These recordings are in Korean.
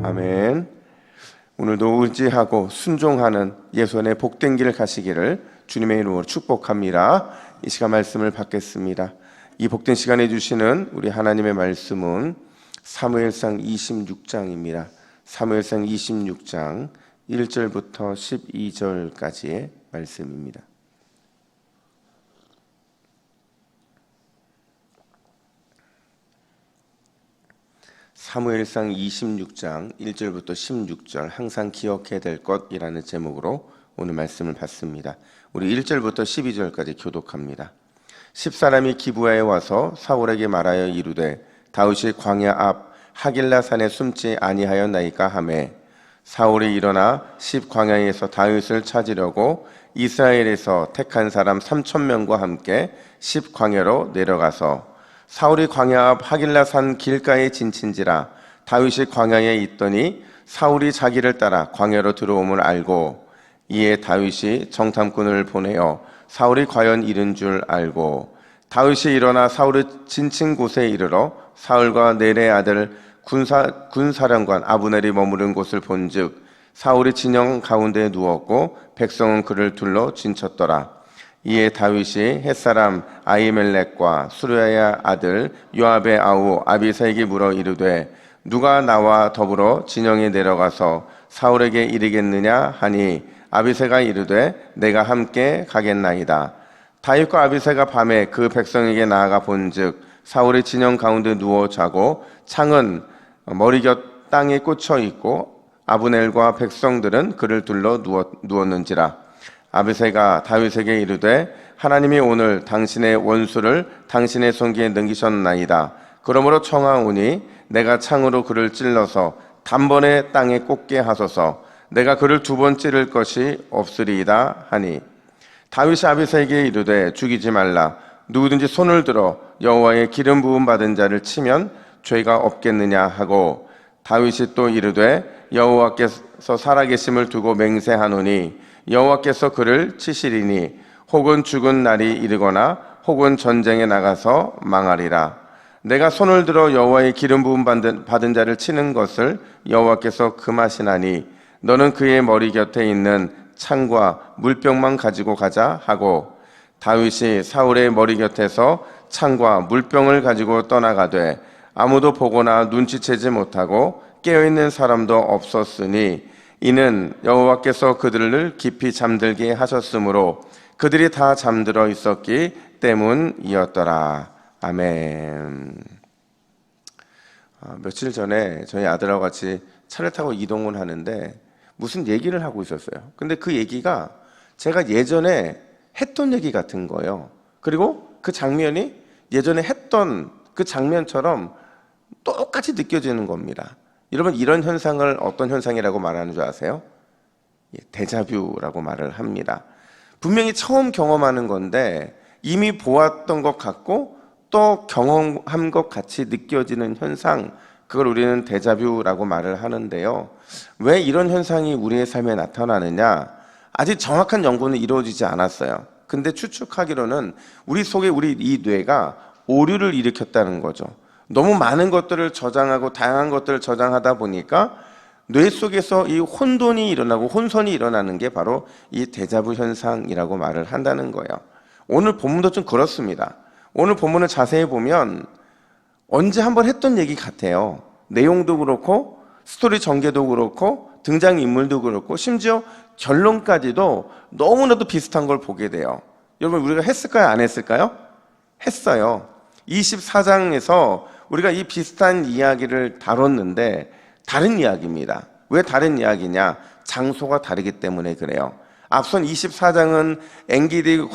아멘. 오늘도 의지하고 순종하는 예수의 복된 길 가시기를 주님의 이름으로 축복합니다. 이 시간 말씀을 받겠습니다. 이 복된 시간에 주시는 우리 하나님의 말씀은 사무엘상 26장입니다. 사무엘상 26장 1절부터 12절까지의 말씀입니다. 사무엘상 26장 1절부터 16절 항상 기억해야 될 것이라는 제목으로 오늘 말씀을 받습니다. 우리 1절부터 12절까지 교독합니다. 10사람이 기브야에 와서 사울에게 말하여 이르되 다윗이 광야 앞 하길라 산에 숨지 아니하였나이까 하매 사울이 일어나 10광야에서 다윗을 찾으려고 이스라엘에서 택한 사람 3,000명과 함께 10광야로 내려가서 사울이 광야 앞 하길라 산 길가에 진친지라 다윗이 광야에 있더니 사울이 자기를 따라 광야로 들어옴을 알고 이에 다윗이 정탐꾼을 보내어 사울이 과연 이른 줄 알고 다윗이 일어나 사울의 진친 곳에 이르러 사울과 넬의 아들 군사령관 아브넬이 머무른 곳을 본즉 사울이 진영 가운데에 누웠고 백성은 그를 둘러 진쳤더라. 이에 다윗이 햇사람 아히멜렉과 수르야의 아들 요압의 아우 아비사에게 물어 이르되 누가 나와 더불어 진영에 내려가서 사울에게 이르겠느냐 하니 아비새가 이르되 내가 함께 가겠나이다. 다윗과 아비새가 밤에 그 백성에게 나아가 본즉 사울이 진영 가운데 누워 자고 창은 머리 곁 땅에 꽂혀 있고 아브넬과 백성들은 그를 둘러 누웠는지라. 아비새가 다윗에게 이르되 하나님이 오늘 당신의 원수를 당신의 손기에 넘기셨나이다. 그러므로 청하오니 내가 창으로 그를 찔러서 단번에 땅에 꽂게 하소서. 내가 그를 2번 찌를 것이 없으리이다 하니 다윗이 아비새에게 이르되 죽이지 말라. 누구든지 손을 들어 여호와의 기름 부음 받은 자를 치면 죄가 없겠느냐 하고 다윗이 또 이르되 여호와께서 살아계심을 두고 맹세하노니 여호와께서 그를 치시리니 혹은 죽은 날이 이르거나 혹은 전쟁에 나가서 망하리라. 내가 손을 들어 여호와의 기름 부음 받은 자를 치는 것을 여호와께서 금하시나니 너는 그의 머리 곁에 있는 창과 물병만 가지고 가자 하고 다윗이 사울의 머리 곁에서 창과 물병을 가지고 떠나가되 아무도 보거나 눈치채지 못하고 깨어있는 사람도 없었으니 이는 여호와께서 그들을 깊이 잠들게 하셨으므로 그들이 다 잠들어 있었기 때문이었더라. 아멘. 며칠 전에 저희 아들하고 같이 차를 타고 이동을 하는데 무슨 얘기를 하고 있었어요. 근데 그 얘기가 제가 예전에 했던 얘기 같은 거예요. 그리고 그 장면이 예전에 했던 그 장면처럼 똑같이 느껴지는 겁니다. 여러분, 이런 현상을 어떤 현상이라고 말하는 줄 아세요? 데자뷰라고 말을 합니다. 분명히 처음 경험하는 건데 이미 보았던 것 같고 또 경험한 것 같이 느껴지는 현상, 그걸 우리는 데자뷰라고 말을 하는데요. 왜 이런 현상이 우리의 삶에 나타나느냐? 아직 정확한 연구는 이루어지지 않았어요. 근데 추측하기로는 우리 속에 우리 이 뇌가 오류를 일으켰다는 거죠. 너무 많은 것들을 저장하고 다양한 것들을 저장하다 보니까 뇌 속에서 이 혼돈이 일어나고 혼선이 일어나는 게 바로 이 데자부 현상이라고 말을 한다는 거예요. 오늘 본문도 좀 그렇습니다. 오늘 본문을 자세히 보면 언제 한번 했던 얘기 같아요. 내용도 그렇고 스토리 전개도 그렇고 등장인물도 그렇고 심지어 결론까지도 너무나도 비슷한 걸 보게 돼요. 여러분, 우리가 했을까요? 안 했을까요? 했어요. 24장에서 우리가 이 비슷한 이야기를 다뤘는데 다른 이야기입니다. 왜 다른 이야기냐? 장소가 다르기 때문에 그래요. 앞선 24장은 엔게디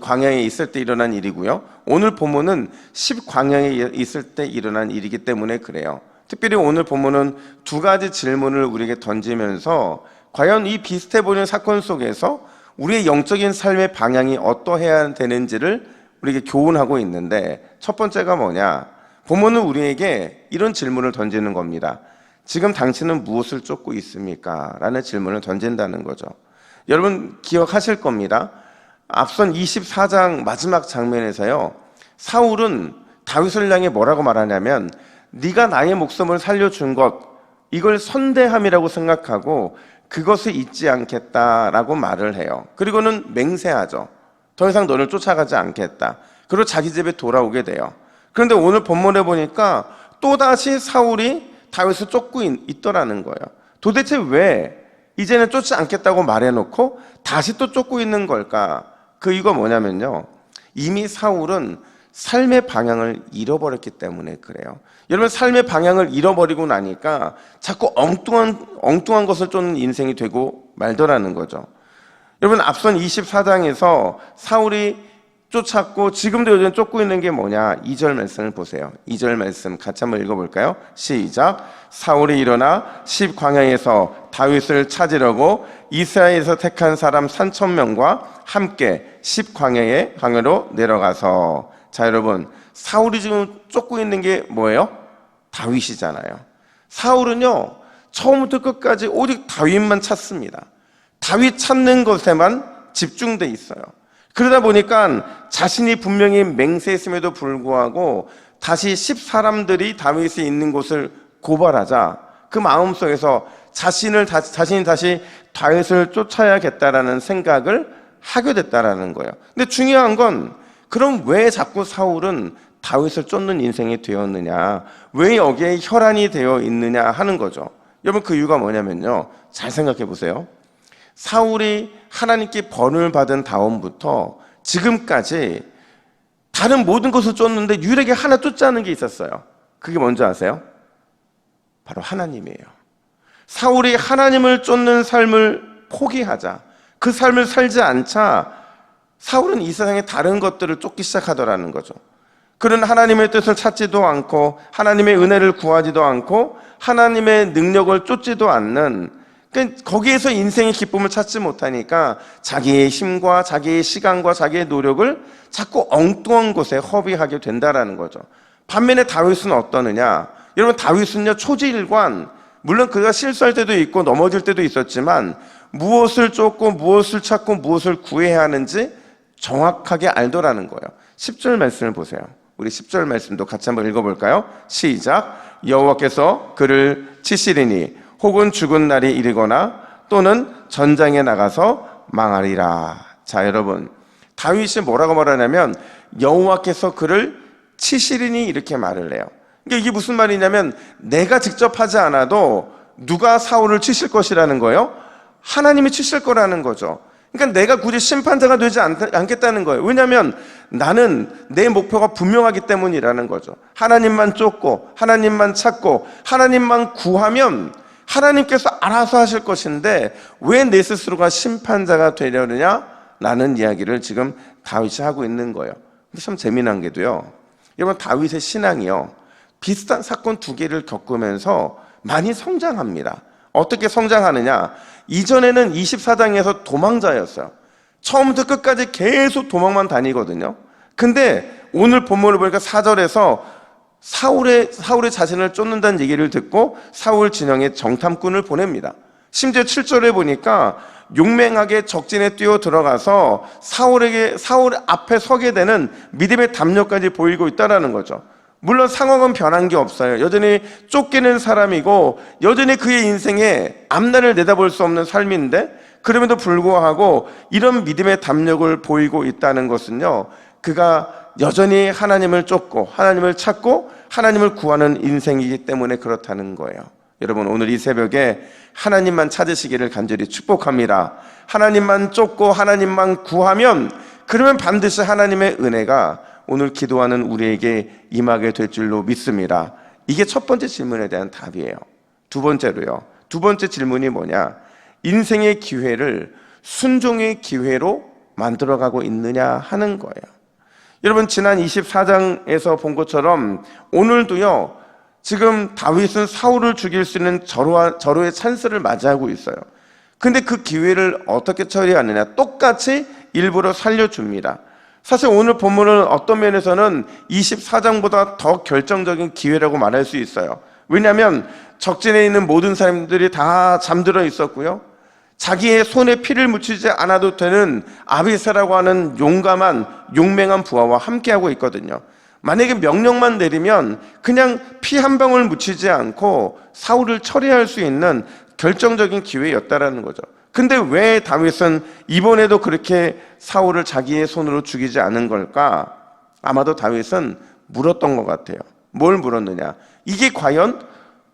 광야에 있을 때 일어난 일이고요. 오늘 본문은 10광야에 있을 때 일어난 일이기 때문에 그래요. 특별히 오늘 본문은 2가지 질문을 우리에게 던지면서 과연 이 비슷해 보이는 사건 속에서 우리의 영적인 삶의 방향이 어떠해야 되는지를 우리에게 교훈하고 있는데, 첫 번째가 뭐냐? 본문은 우리에게 이런 질문을 던지는 겁니다. 지금 당신은 무엇을 쫓고 있습니까? 라는 질문을 던진다는 거죠. 여러분 기억하실 겁니다. 앞선 24장 마지막 장면에서요, 사울은 다윗을 향해 뭐라고 말하냐면 네가 나의 목숨을 살려준 것, 이걸 선대함이라고 생각하고 그것을 잊지 않겠다라고 말을 해요. 그리고는 맹세하죠. 더 이상 너를 쫓아가지 않겠다. 그리고 자기 집에 돌아오게 돼요. 그런데 오늘 본문에 보니까 또다시 사울이 다윗을 쫓고 있더라는 거예요. 도대체 왜 이제는 쫓지 않겠다고 말해놓고 다시 또 쫓고 있는 걸까? 그 이유가 뭐냐면요, 이미 사울은 삶의 방향을 잃어버렸기 때문에 그래요. 여러분, 삶의 방향을 잃어버리고 나니까 자꾸 엉뚱한 것을 쫓는 인생이 되고 말더라는 거죠. 여러분, 앞선 24장에서 사울이 쫓았고 지금도 요즘 쫓고 있는 게 뭐냐? 2절 말씀을 보세요. 2절 말씀 같이 한번 읽어볼까요? 시작. 사울이 일어나 십 광야에서 다윗을 찾으려고 이스라엘에서 택한 사람 3,000명과 함께 십 광야로 내려가서. 자, 여러분, 사울이 지금 쫓고 있는 게 뭐예요? 다윗이잖아요. 사울은요, 처음부터 끝까지 오직 다윗만 찾습니다. 다윗 찾는 것에만 집중돼 있어요. 그러다 보니까 자신이 분명히 맹세했음에도 불구하고 다시 10사람들이 다윗이 있는 곳을 고발하자 그 마음속에서 자신이 다시 다윗을 쫓아야겠다라는 생각을 하게 됐다라는 거예요. 근데 중요한 건, 그럼 왜 자꾸 사울은 다윗을 쫓는 인생이 되었느냐, 왜 여기에 혈안이 되어 있느냐 하는 거죠. 여러분, 그 이유가 뭐냐면요, 잘 생각해 보세요. 사울이 하나님께 번을 받은 다음부터 지금까지 다른 모든 것을 쫓는데 유일하게 하나 쫓지 않은 게 있었어요. 그게 뭔지 아세요? 바로 하나님이에요. 사울이 하나님을 쫓는 삶을 포기하자, 그 삶을 살지 않자 사울은 이 세상의 다른 것들을 쫓기 시작하더라는 거죠. 그는 하나님의 뜻을 찾지도 않고 하나님의 은혜를 구하지도 않고 하나님의 능력을 쫓지도 않는, 거기에서 인생의 기쁨을 찾지 못하니까 자기의 힘과 자기의 시간과 자기의 노력을 자꾸 엉뚱한 곳에 허비하게 된다라는 거죠. 반면에 다윗은 어떠느냐? 여러분, 다윗은요, 초지일관, 물론 그가 실수할 때도 있고 넘어질 때도 있었지만 무엇을 쫓고 무엇을 찾고 무엇을 구해야 하는지 정확하게 알더라는 거예요. 10절 말씀을 보세요. 우리 10절 말씀도 같이 한번 읽어볼까요? 시작. 여호와께서 그를 치시리니 혹은 죽은 날이 이르거나 또는 전장에 나가서 망하리라. 자, 여러분, 다윗이 뭐라고 말하냐면 여호와께서 그를 치시리니 이렇게 말을 해요. 그러니까 이게 무슨 말이냐면 내가 직접 하지 않아도 누가 사울을 치실 것이라는 거예요? 하나님이 치실 거라는 거죠. 그러니까 내가 굳이 심판자가 되지 않겠다는 거예요. 왜냐하면 나는 내 목표가 분명하기 때문이라는 거죠. 하나님만 쫓고 하나님만 찾고 하나님만 구하면 하나님께서 알아서 하실 것인데 왜 내 스스로가 심판자가 되려느냐? 라는 이야기를 지금 다윗이 하고 있는 거예요. 근데 참 재미난 게도요, 여러분, 다윗의 신앙이요, 비슷한 사건 두 개를 겪으면서 많이 성장합니다. 어떻게 성장하느냐? 이전에는 24장에서 도망자였어요. 처음부터 끝까지 계속 도망만 다니거든요. 근데 오늘 본문을 보니까 4절에서 사울의 자신을 쫓는다는 얘기를 듣고 사울 진영에 정탐꾼을 보냅니다. 심지어 7절에 보니까 용맹하게 적진에 뛰어 들어가서 사울 앞에 서게 되는 믿음의 담력까지 보이고 있다는 거죠. 물론 상황은 변한 게 없어요. 여전히 쫓기는 사람이고 여전히 그의 인생에 앞날을 내다볼 수 없는 삶인데, 그럼에도 불구하고 이런 믿음의 담력을 보이고 있다는 것은요, 그가 여전히 하나님을 쫓고 하나님을 찾고 하나님을 구하는 인생이기 때문에 그렇다는 거예요. 여러분, 오늘 이 새벽에 하나님만 찾으시기를 간절히 축복합니다. 하나님만 쫓고 하나님만 구하면, 그러면 반드시 하나님의 은혜가 오늘 기도하는 우리에게 임하게 될 줄로 믿습니다. 이게 첫 번째 질문에 대한 답이에요. 두 번째 질문이 뭐냐? 인생의 기회를 순종의 기회로 만들어가고 있느냐 하는 거예요. 여러분, 지난 24장에서 본 것처럼 오늘도요, 지금 다윗은 사울을 죽일 수 있는 절호의 찬스를 맞이하고 있어요. 근데 그 기회를 어떻게 처리하느냐? 똑같이 일부러 살려줍니다. 사실 오늘 본문은 어떤 면에서는 24장보다 더 결정적인 기회라고 말할 수 있어요. 왜냐하면 적진에 있는 모든 사람들이 다 잠들어 있었고요, 자기의 손에 피를 묻히지 않아도 되는 아비새라고 하는 용맹한 부하와 함께하고 있거든요. 만약에 명령만 내리면 그냥 피 한 방울 묻히지 않고 사울을 처리할 수 있는 결정적인 기회였다라는 거죠. 근데 왜 다윗은 이번에도 그렇게 사울을 자기의 손으로 죽이지 않은 걸까? 아마도 다윗은 물었던 것 같아요. 뭘 물었느냐? 이게 과연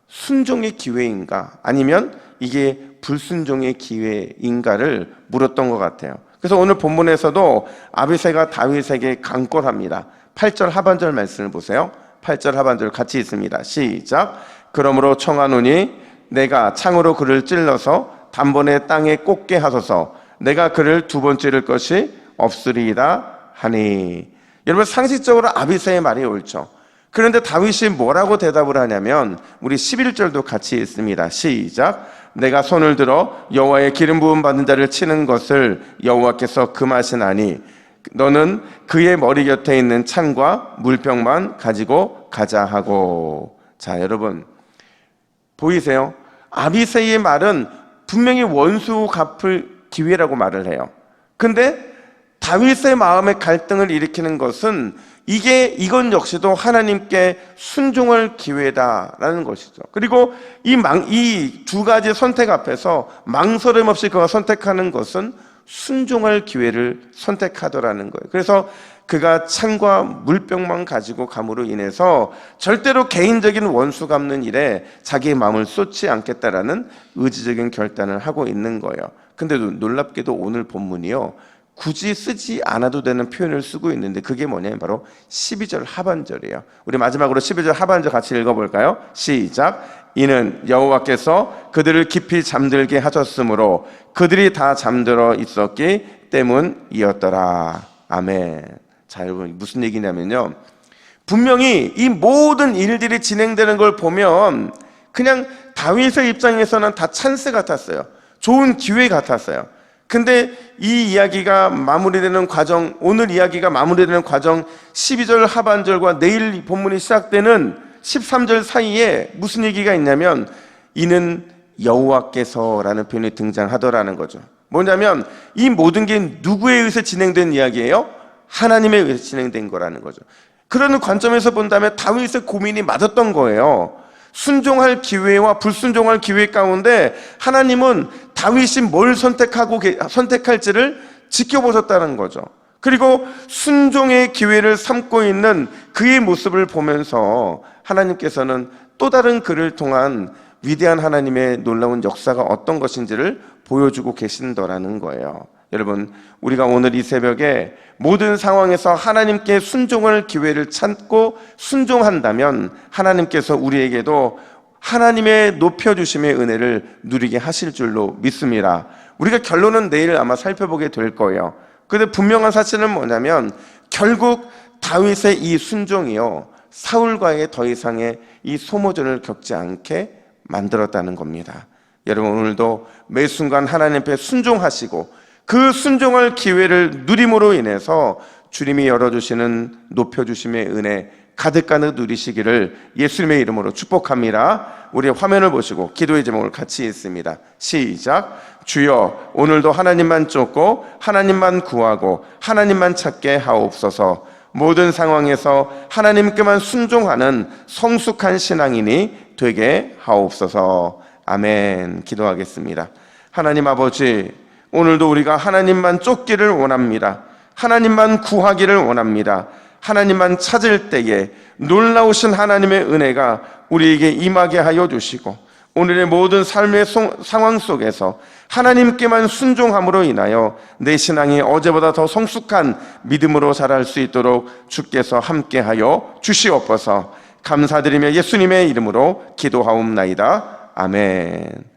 순종의 기회인가? 아니면 이게 불순종의 기회인가를 물었던 것 같아요. 그래서 오늘 본문에서도 아비새가 다윗에게 강권합니다. 8절 하반절 말씀을 보세요. 8절 하반절 같이 있습니다. 시작. 그러므로 청하노니 내가 창으로 그를 찔러서 단번에 땅에 꽂게 하소서. 내가 그를 두 번 찌를 것이 없으리이다 하니. 여러분, 상식적으로 아비새의 말이 옳죠. 그런데 다윗이 뭐라고 대답을 하냐면 우리 11절도 같이 있습니다. 시작. 내가 손을 들어 여호와의 기름 부음 받은 자를 치는 것을 여호와께서 금하시나니 너는 그의 머리 곁에 있는 창과 물병만 가지고 가자 하고. 자, 여러분 보이세요? 아비새의 말은 분명히 원수 갚을 기회라고 말을 해요. 근데 다윗의 마음의 갈등을 일으키는 것은 이건 역시도 하나님께 순종할 기회다라는 것이죠. 그리고 이 두 가지 선택 앞에서 망설임 없이 그가 선택하는 것은 순종할 기회를 선택하더라는 거예요. 그래서 그가 창과 물병만 가지고 감으로 인해서 절대로 개인적인 원수 갚는 일에 자기의 마음을 쏟지 않겠다라는 의지적인 결단을 하고 있는 거예요. 근데 놀랍게도 오늘 본문이요, 굳이 쓰지 않아도 되는 표현을 쓰고 있는데 그게 뭐냐면 바로 12절 하반절이에요. 우리 마지막으로 12절 하반절 같이 읽어볼까요? 시작. 이는 여호와께서 그들을 깊이 잠들게 하셨으므로 그들이 다 잠들어 있었기 때문이었더라. 아멘. 자, 여러분 무슨 얘기냐면요, 분명히 이 모든 일들이 진행되는 걸 보면 그냥 다윗의 입장에서는 다 찬스 같았어요. 좋은 기회 같았어요. 근데 이 이야기가 마무리되는 과정, 오늘 이야기가 마무리되는 과정 12절 하반절과 내일 본문이 시작되는 13절 사이에 무슨 얘기가 있냐면 이는 여호와께서라는 표현이 등장하더라는 거죠. 뭐냐면 이 모든 게 누구에 의해서 진행된 이야기예요? 하나님에 의해서 진행된 거라는 거죠. 그런 관점에서 본다면 다윗의 고민이 맞았던 거예요. 순종할 기회와 불순종할 기회 가운데 하나님은 다윗이 뭘 선택할지를 지켜보셨다는 거죠. 그리고 순종의 기회를 삼고 있는 그의 모습을 보면서 하나님께서는 또 다른 그를 통한 위대한 하나님의 놀라운 역사가 어떤 것인지를 보여주고 계신다라는 거예요. 여러분, 우리가 오늘 이 새벽에 모든 상황에서 하나님께 순종할 기회를 찾고 순종한다면 하나님께서 우리에게도 하나님의 높여주심의 은혜를 누리게 하실 줄로 믿습니다. 우리가 결론은 내일 아마 살펴보게 될 거예요. 그런데 분명한 사실은 뭐냐면 결국 다윗의 이 순종이요, 사울과의 더 이상의 이 소모전을 겪지 않게 만들었다는 겁니다. 여러분, 오늘도 매 순간 하나님 앞에 순종하시고 그 순종할 기회를 누림으로 인해서 주님이 열어주시는 높여주심의 은혜 가득가득 누리시기를 예수님의 이름으로 축복합니다. 우리 화면을 보시고 기도의 제목을 같이 읽습니다. 시작. 주여, 오늘도 하나님만 쫓고 하나님만 구하고 하나님만 찾게 하옵소서. 모든 상황에서 하나님께만 순종하는 성숙한 신앙인이 되게 하옵소서. 아멘. 기도하겠습니다. 하나님 아버지, 오늘도 우리가 하나님만 쫓기를 원합니다. 하나님만 구하기를 원합니다. 하나님만 찾을 때에 놀라우신 하나님의 은혜가 우리에게 임하게 하여 주시고 오늘의 모든 삶의 상황 속에서 하나님께만 순종함으로 인하여 내 신앙이 어제보다 더 성숙한 믿음으로 자랄 수 있도록 주께서 함께하여 주시옵소서. 감사드리며 예수님의 이름으로 기도하옵나이다. 아멘.